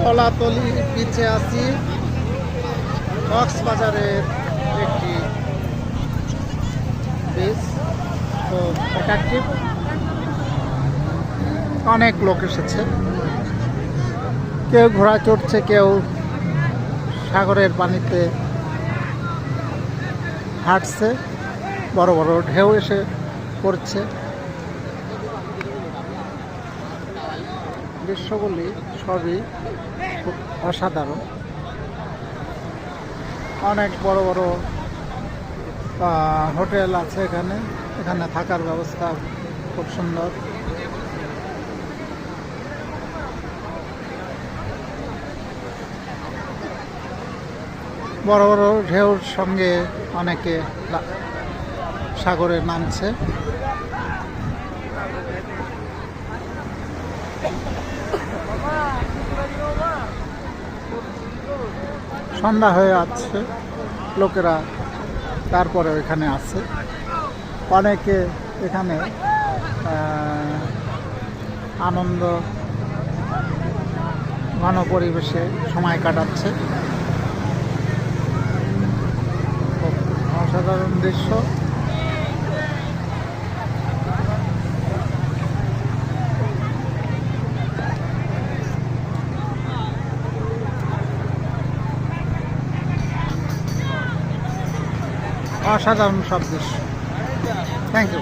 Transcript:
কলাতলি বিচে আছি। কক্সবাজারের একটি বিচ, তো অ্যাট্রাকটিভ, অনেক লোক এসেছে। কেউ ঘোড়া চড়ছে, কেউ সাগরের পানিতে হাঁটছে। বড় বড় ঢেউ এসে পড়ছে। দৃশ্যগুলি সবই খুব অসাধারণ। অনেক বড় বড় হোটেল আছে এখানে। এখানে থাকার ব্যবস্থা খুব সুন্দর। বড় বড় ঢেউর সঙ্গে অনেকে সাগরে নামছে। সন্ধ্যা হয়ে আসছে, লোকেরা তারপরে এখানে আছে। অনেকে এখানে আনন্দ ঘন পরিবেশে সময় কাটাচ্ছে। অসাধারণ দৃশ্য। অসাধারণ সব দৃশ্য। Thank you.